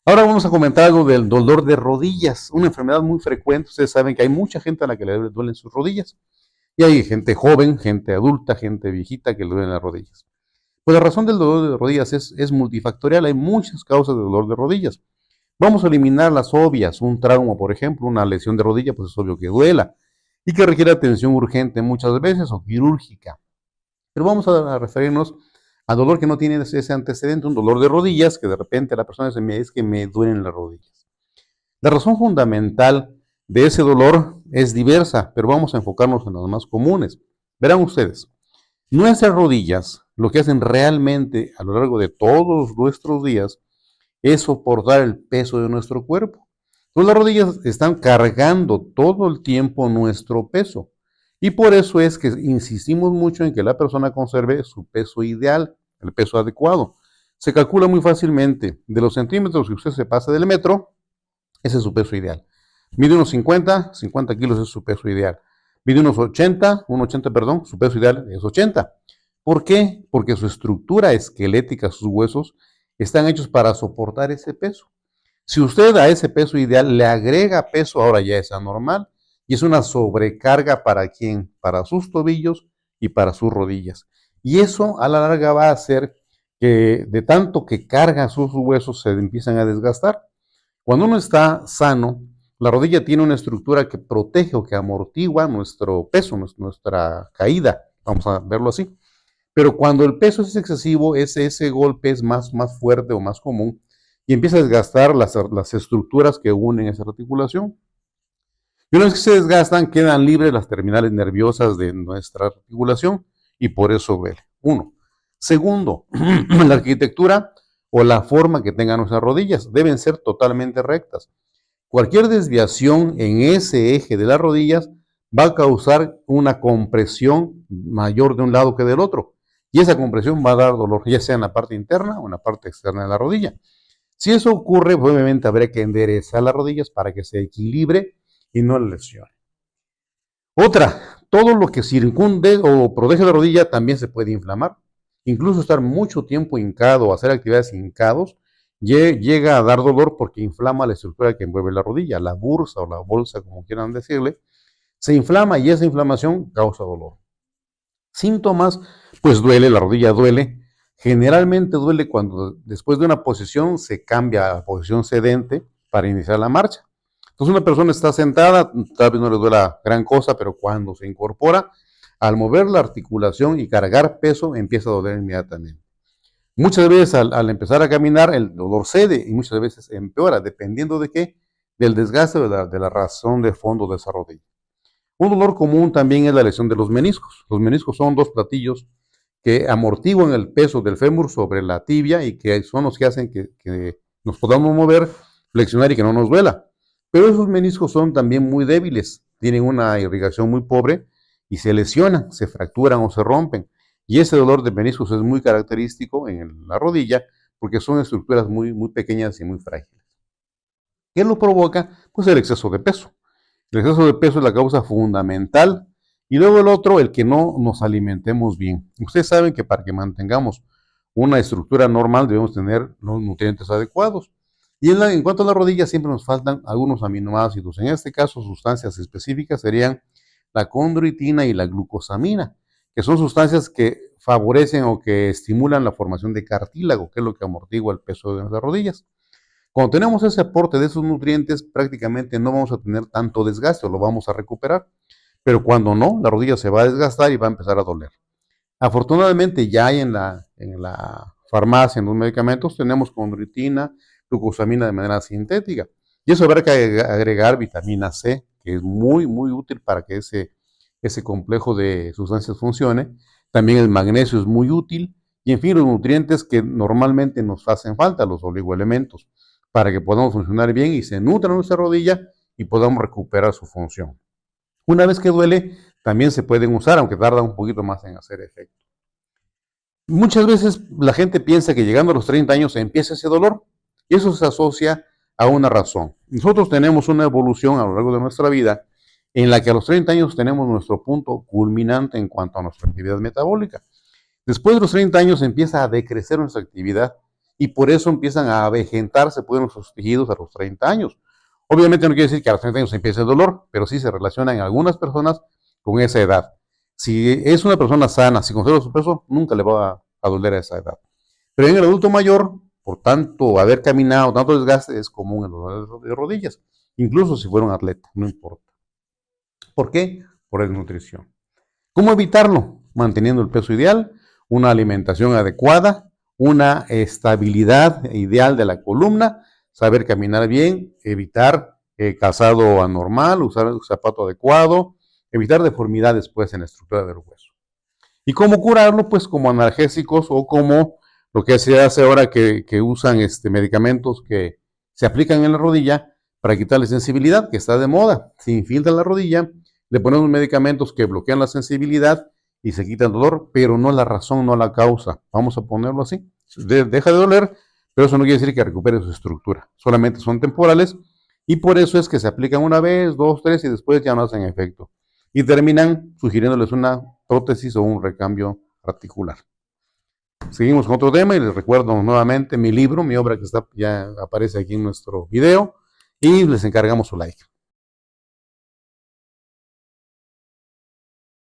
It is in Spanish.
Ahora vamos a comentar algo del dolor de rodillas, una enfermedad muy frecuente. Ustedes saben que hay mucha gente a la que le duelen sus rodillas. Y hay gente joven, gente adulta, gente viejita que le duelen las rodillas. Pues la razón del dolor de rodillas es multifactorial, hay muchas causas de dolor de rodillas. Vamos a eliminar las obvias, un trauma, por ejemplo, una lesión de rodilla, pues es obvio que duela y que requiere atención urgente muchas veces o quirúrgica. Pero vamos a referirnos al dolor que no tiene ese antecedente, un dolor de rodillas, que de repente la persona es que me duelen las rodillas. La razón fundamental de ese dolor es diversa, pero vamos a enfocarnos en las más comunes. Verán ustedes, nuestras rodillas, lo que hacen realmente a lo largo de todos nuestros días, es soportar el peso de nuestro cuerpo. Entonces las rodillas están cargando todo el tiempo nuestro peso. Y por eso es que insistimos mucho en que la persona conserve su peso ideal, el peso adecuado. Se calcula muy fácilmente. De los centímetros que usted se pasa del metro, ese es su peso ideal. Mide unos 50 kilos es su peso ideal. Mide unos 80, perdón, su peso ideal es 80. ¿Por qué? Porque su estructura esquelética, sus huesos, están hechos para soportar ese peso. Si usted a ese peso ideal le agrega peso, ahora ya es anormal y es una sobrecarga para quién, para sus tobillos y para sus rodillas. Y eso a la larga va a hacer que de tanto que carga sus huesos se empiezan a desgastar. Cuando uno está sano, la rodilla tiene una estructura que protege o que amortigua nuestro peso, nuestra caída, vamos a verlo así. Pero cuando el peso es excesivo, ese golpe es más fuerte o más común y empieza a desgastar las estructuras que unen esa articulación. Y una vez que se desgastan, quedan libres las terminales nerviosas de nuestra articulación y por eso duele. Uno. Segundo, la arquitectura o la forma que tengan nuestras rodillas deben ser totalmente rectas. Cualquier desviación en ese eje de las rodillas va a causar una compresión mayor de un lado que del otro. Y esa compresión va a dar dolor, ya sea en la parte interna o en la parte externa de la rodilla. Si eso ocurre, pues obviamente habría que enderezar las rodillas para que se equilibre y no lesione. Otra, todo lo que circunde o protege la rodilla también se puede inflamar. Incluso estar mucho tiempo hincado o hacer actividades hincados llega a dar dolor porque inflama la estructura que envuelve la rodilla, la bursa o la bolsa, como quieran decirle, se inflama y esa inflamación causa dolor. Síntomas, pues duele, la rodilla duele. Generalmente duele cuando después de una posición se cambia a posición sedente para iniciar la marcha. Entonces una persona está sentada, tal vez no le duela gran cosa, pero cuando se incorpora, al mover la articulación y cargar peso, empieza a doler inmediatamente. Muchas veces al empezar a caminar el dolor cede y muchas veces empeora, dependiendo de qué, del desgaste de la razón de fondo de esa rodilla. Un dolor común también es la lesión de los meniscos. Los meniscos son dos platillos que amortiguan el peso del fémur sobre la tibia y que son los que hacen que nos podamos mover, flexionar y que no nos duela. Pero esos meniscos son también muy débiles, tienen una irrigación muy pobre y se lesionan, se fracturan o se rompen. Y ese dolor de meniscos es muy característico en la rodilla porque son estructuras muy pequeñas y muy frágiles. ¿Qué lo provoca? Pues el exceso de peso. El exceso de peso es la causa fundamental. Y luego el otro, el que no nos alimentemos bien. Ustedes saben que para que mantengamos una estructura normal debemos tener los nutrientes adecuados. Y en cuanto a la rodilla siempre nos faltan algunos aminoácidos. En este caso, sustancias específicas serían la condroitina y la glucosamina, que son sustancias que favorecen o que estimulan la formación de cartílago, que es lo que amortigua el peso de nuestras rodillas. Cuando tenemos ese aporte de esos nutrientes, prácticamente no vamos a tener tanto desgaste o lo vamos a recuperar. Pero cuando no, la rodilla se va a desgastar y va a empezar a doler. Afortunadamente ya hay en la farmacia, en los medicamentos, tenemos condroitina, glucosamina de manera sintética. Y eso habrá que agregar vitamina C, que es muy útil para que ese complejo de sustancias funcione. También el magnesio es muy útil. Y en fin, los nutrientes que normalmente nos hacen falta, los oligoelementos, para que podamos funcionar bien y se nutra nuestra rodilla y podamos recuperar su función. Una vez que duele, también se pueden usar, aunque tarda un poquito más en hacer efecto. Muchas veces la gente piensa que llegando a los 30 años empieza ese dolor y eso se asocia a una razón. Nosotros tenemos una evolución a lo largo de nuestra vida en la que a los 30 años tenemos nuestro punto culminante en cuanto a nuestra actividad metabólica. Después de los 30 años empieza a decrecer nuestra actividad y por eso empiezan a avejentarse pueden sus tejidos a los 30 años. Obviamente no quiere decir que a los 30 años se empiece el dolor, pero sí se relaciona en algunas personas con esa edad. Si es una persona sana, si conserva su peso, nunca le va a doler a esa edad. Pero en el adulto mayor, por tanto haber caminado, tanto desgaste, es común el dolor de rodillas. Incluso si fuera un atleta, no importa. ¿Por qué? Por la desnutrición. ¿Cómo evitarlo? Manteniendo el peso ideal, una alimentación adecuada, una estabilidad ideal de la columna, saber caminar bien, evitar calzado anormal, usar un zapato adecuado, evitar deformidades pues en la estructura del hueso. ¿Y cómo curarlo? Pues como analgésicos o como lo que se hace ahora que usan medicamentos que se aplican en la rodilla para quitarle sensibilidad, que está de moda. Se infiltra la rodilla, le ponemos medicamentos que bloquean la sensibilidad y se quita el dolor, pero no la razón, no la causa. Vamos a ponerlo así. Deja de doler, pero eso no quiere decir que recupere su estructura. Solamente son temporales y por eso es que se aplican una vez, dos, tres y después ya no hacen efecto. Y terminan sugiriéndoles una prótesis o un recambio articular. Seguimos con otro tema y les recuerdo nuevamente mi libro, mi obra que ya aparece aquí en nuestro video y les encargamos su like.